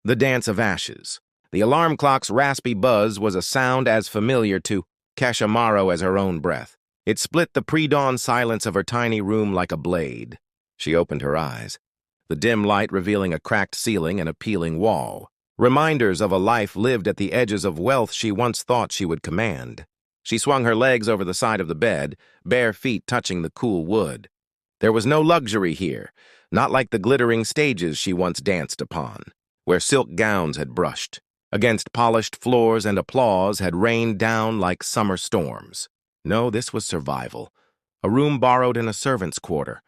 The dance of ashes. The alarm clock's raspy buzz was a sound as familiar to Kesha Morrow as her own breath. It split the pre-dawn silence of her tiny room like a blade. She opened her eyes, the dim light revealing a cracked ceiling and a peeling wall, reminders of a life lived at the edges of wealth she once thought she would command. She swung her legs over the side of the bed, bare feet touching the cool wood. There was no luxury here, not like the glittering stages she once danced upon, where silk gowns had brushed against polished floors and applause had rained down like summer storms. No, this was survival. A room borrowed in a servant's quarter,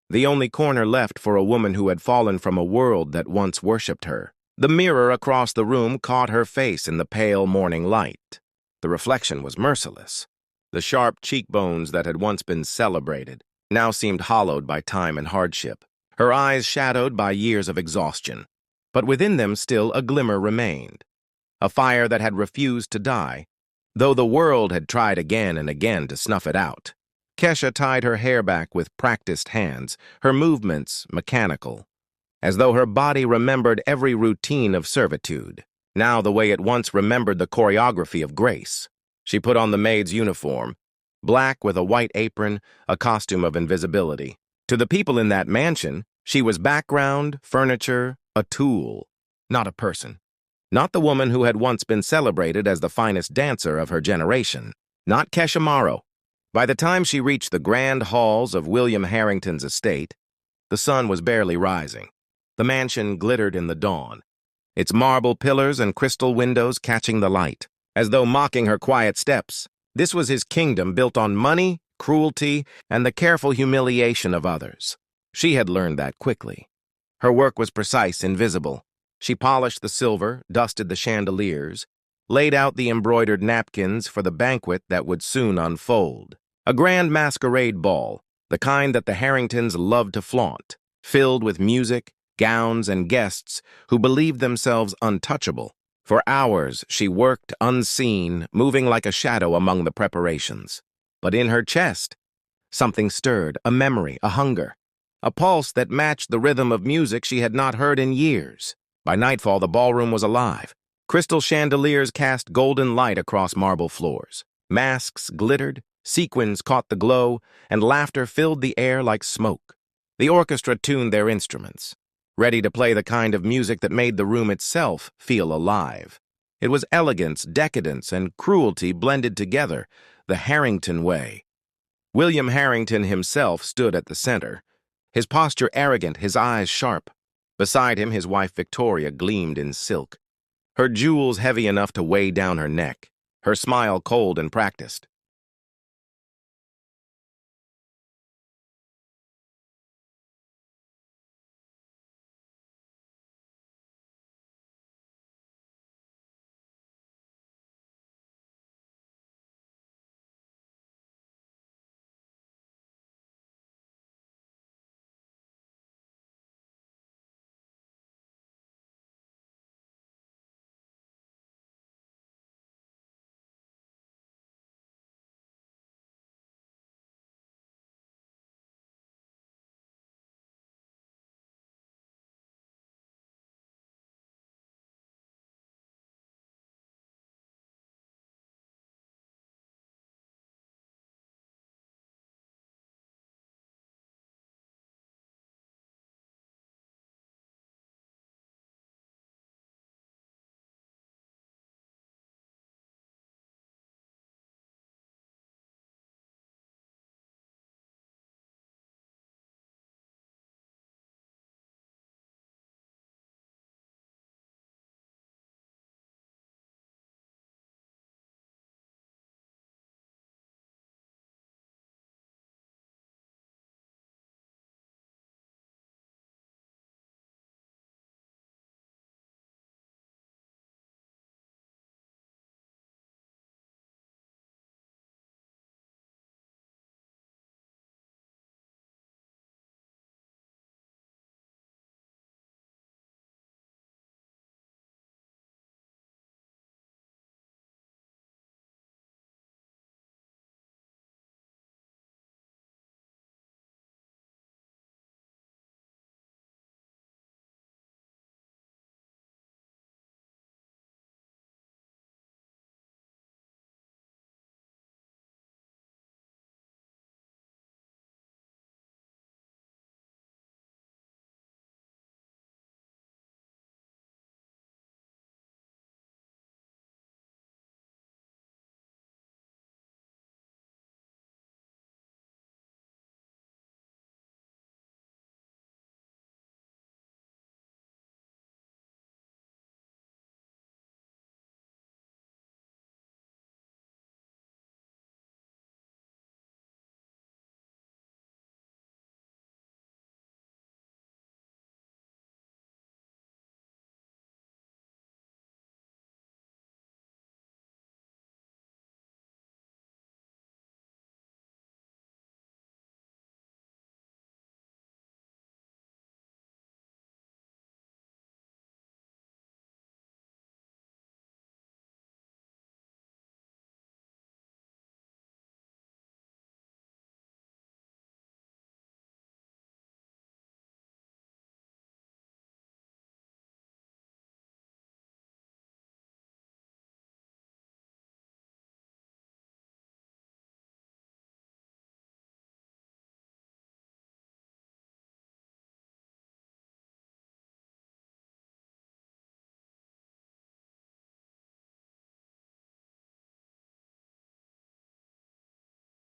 the only corner left for a woman who had fallen from a world that once worshipped her. The mirror across the room caught her face in the pale morning light. The reflection was merciless. The sharp cheekbones that had once been celebrated now seemed hollowed by time and hardship, her eyes shadowed by years of exhaustion. But within them still a glimmer remained, a fire that had refused to die, though the world had tried again and again to snuff it out. Kesha tied her hair back with practiced hands, her movements mechanical, as though her body remembered every routine of servitude, now the way it once remembered the choreography of grace. She put on the maid's uniform, black with a white apron, a costume of invisibility. To the people in that mansion, she was background, furniture, a tool, not a person. Not the woman who had once been celebrated as the finest dancer of her generation. Not Kesha Morrow. By the time she reached the grand halls of William Harrington's estate, the sun was barely rising. The mansion glittered in the dawn, its marble pillars and crystal windows catching the light, as though mocking her quiet steps. This was his kingdom built on money, cruelty, and the careful humiliation of others. She had learned that quickly. Her work was precise, invisible. She polished the silver, dusted the chandeliers, laid out the embroidered napkins for the banquet that would soon unfold. A grand masquerade ball, the kind that the Harringtons loved to flaunt, filled with music, gowns, and guests who believed themselves untouchable. For hours she worked unseen, moving like a shadow among the preparations. But in her chest, something stirred, a memory, a hunger, a pulse that matched the rhythm of music she had not heard in years. By nightfall, the ballroom was alive. Crystal chandeliers cast golden light across marble floors. Masks glittered, sequins caught the glow, and laughter filled the air like smoke. The orchestra tuned their instruments, ready to play the kind of music that made the room itself feel alive. It was elegance, decadence, and cruelty blended together, the Harrington way. William Harrington himself stood at the center, his posture arrogant, his eyes sharp. Beside him, his wife Victoria gleamed in silk, her jewels heavy enough to weigh down her neck, her smile cold and practiced.